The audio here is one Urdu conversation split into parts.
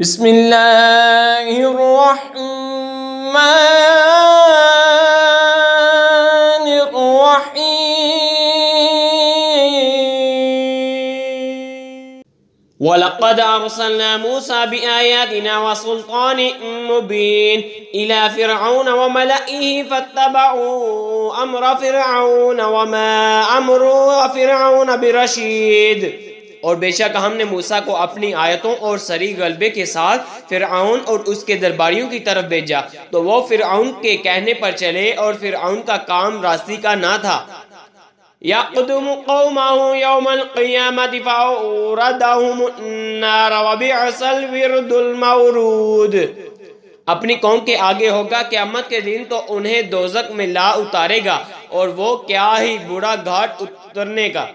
بسم اللہ الرحمن الرحیم وَلَقَدْ أَرْسَلْنَا مُوسَى بِآيَاتِنَا وَسُلْطَانٍ مُبِينٍ إِلَى فِرْعَوْنَ وَمَلَئِهِ فَاتَّبَعُوا أَمْرَ فِرْعَوْنَ وَمَا أَمْرُ فِرْعَوْنَ بِرَشِيدٍ۔ اور بے شک ہم نے موسیٰ کو اپنی آیتوں اور سری غلبے کے ساتھ فرعون اور اس کے درباریوں کی طرف بھیجا، تو وہ فرعون کے کہنے پر چلے اور فرعون کا کام راستی کا نہ تھا۔ يَقْدُمُ قَوْمَهُ يَوْمَ الْقِيَامَةِ فَأَوْرَدَهُمُ النَّارَ وَبِئْسَ الْوِرْدُ الْمَوْرُودُ۔ اپنی قوم کے آگے ہوگا قیامت کے دن تو انہیں دوزخ میں لا اتارے گا، اور وہ کیا ہی برا گھاٹ اترنے کا۔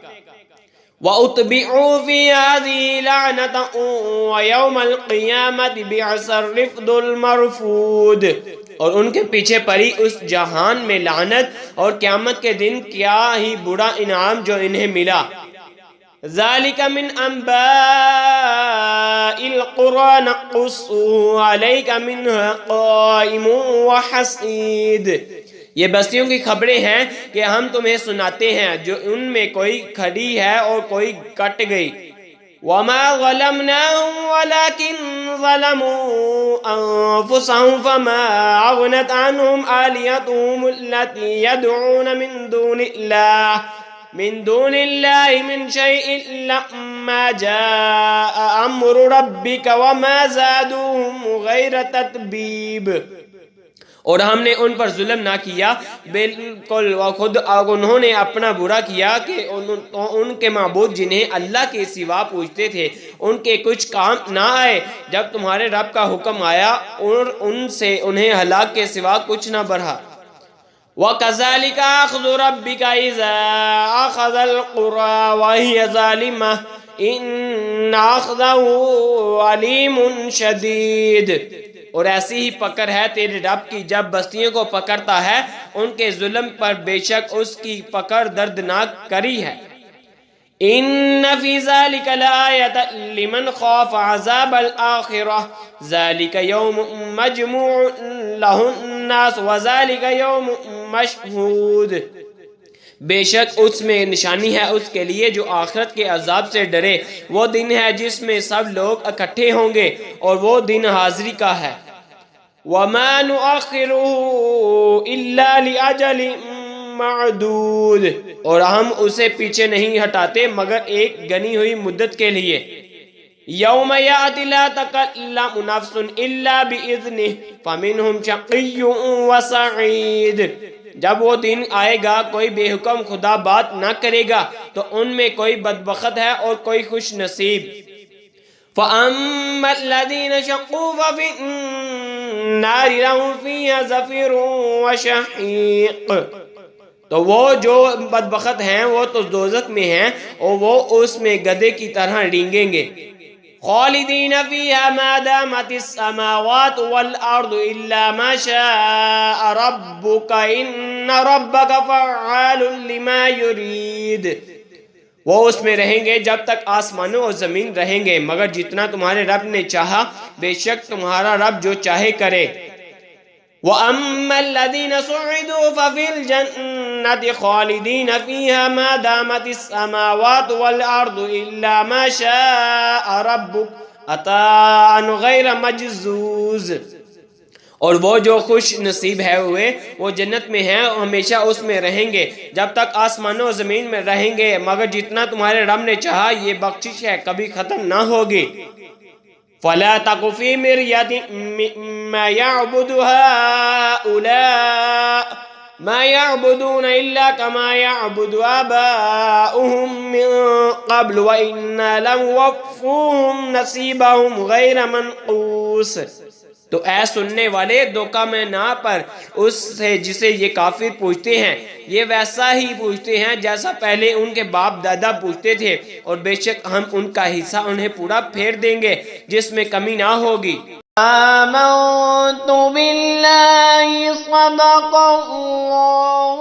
وَأُتْبِعُوا فِي هَذِهِ لَعْنَةً وَيَوْمَ الْقِيَامَةِ بِئْسَ الرِّفْدُ الْمَرْفُودُ۔ اور ان کے پیچھے پڑی اس جہان میں لعنت، اور قیامت کے دن کیا ہی برا انعام جو انہیں ملا۔ ذَلِكَ مِنْ أَنْبَاءِ الْقُرَىٰ نَقُصُّهُ عَلَيْكَ مِنْهَا قَائِمٌ وَحَصِيدٌ۔ یہ بستیوں کی خبریں ہیں کہ ہم تمہیں سناتے ہیں، جو ان میں کوئی کھڑی ہے اور کوئی کٹ گئی۔ وَمَا ظَلَمْنَاهُمْ وَلَكِنْ ظَلَمُوا أَنفُسَهُمْ فَمَا أَغْنَتْ عَنْهُمْ آلِهَتُهُمُ الَّتِي يَدْعُونَ مِن دُونِ اللَّهِ مِنْ شَيْءٍ لَمَّا جَاءَ أَمْرُ رَبِّكَ وَمَا زَادُوهُمْ غَيْرَ تَتْبِيبٍ۔ اور ہم نے ان پر ظلم نہ کیا، بالکل خود انہوں نے اپنا برا کیا کہ ان کے معبود جنہیں اللہ کے سوا پوجتے تھے ان کے کچھ کام نہ آئے جب تمہارے رب کا حکم آیا، اور ان سے انہیں ہلاک کے سوا کچھ نہ بڑھا۔ وَكَذَلِكَ أَخْذُ رَبِّكَ إِذَا أَخَذَ الْقُرَىٰ وَهِيَ ظَالِمَةٌ إِنَّ أَخْذَهُ عَلِيمٌ شَدِيدٌ۔ اور ایسی ہی پکڑ ہے تیرے رب کی جب بستیوں کو پکڑتا ہے ان کے ظلم پر، بے شک اس کی پکڑ دردناک کری ہے۔ إِنَّ فِي ذَلِكَ لَآيَةً لِمَنْ خَافَ عَذَابَ الْآخِرَةِ ذَلِكَ يَوْمٌ مَجْمُوعٌ لَهُ النَّاسُ وَذَلِكَ يَوْمٌ مَشْهُودٌ۔ بے شک اس میں نشانی ہے اس کے لیے جو آخرت کے عذاب سے ڈرے، وہ دن ہے جس میں سب لوگ اکٹھے ہوں گے، اور وہ دن حاضری کا ہے۔ وَمَا نُؤَخِّرُهُ إِلَّا لِأَجَلٍ مَّعْدُودٍ۔ اور ہم اسے پیچھے نہیں ہٹاتے مگر ایک گنی ہوئی مدت کے لیے۔ يَوْمَ يَأْتِ لَا تَكَلَّمُ نَفْسٌ إِلَّا بِإِذْنِهِ فَمِنْهُمْ شَقِيٌّ وَسَعِيدٌ۔ جب وہ دن آئے گا کوئی بے حکم خدا بات نہ کرے گا، تو ان میں کوئی بدبخت ہے اور کوئی خوش نصیب۔ فَأَمَّا الَّذِينَ شَقُوا فَفِي النَّارِ لَهُمْ فِيهَا زَفِيرٌ وَشَهِيقٌ۔ تو وہ جو بدبخت ہیں وہ تو دوزخ میں ہیں، اور وہ اس میں گدے کی طرح رینگیں گے۔ خالدین فیہا ما دامت السماوات والارض الا ما شاء ربک ان ربک فعال لما یرید۔ وہ اس میں رہیں گے جب تک آسمانوں اور زمین رہیں گے، مگر جتنا تمہارے رب نے چاہا، بے شک تمہارا رب جو چاہے کرے۔ وَأَمَّا الَّذِينَ سُعِدُوا فَفِي الْجَنَّةِ خَالِدِينَ فِيهَا مَا دَامَتِ السَّمَاوَاتُ وَالْأَرْضُ إِلَّا مَا شَاءَ رَبُّكَ عَطَاءً غَيْرَ مَجْذُوذٍ۔ اور وہ جو خوش نصیب ہے ہوئے وہ جنت میں ہیں، ہمیشہ اس میں رہیں گے جب تک آسمانوں و زمین میں رہیں گے، مگر جتنا تمہارے رب نے چاہا یہ بخشش ہے، کبھی ختم نہ ہوگی۔ فَلَا تَكُ فِي مِرْيَةٍ مِّمَّا يَعْبُدُ هَٰؤُلَاءِ مَا يَعْبُدُونَ إِلَّا كَمَا يَعْبُدُ آبَاؤُهُم مِّن قَبْلُ وَإِنَّا لَمُوَفُّوهُمْ نَصِيبَهُمْ غَيْرَ مَنقُوصٍ۔ تو اے سننے والے، دھوکہ میں نہ پر اس سے جسے یہ کافر پوچھتے ہیں، یہ ویسا ہی پوچھتے ہیں جیسا پہلے ان کے باپ دادا پوچھتے تھے، اور بے شک ہم ان کا حصہ انہیں پورا پھیر دیں گے جس میں کمی نہ ہوگی۔ آمنت باللہ صدق اللہ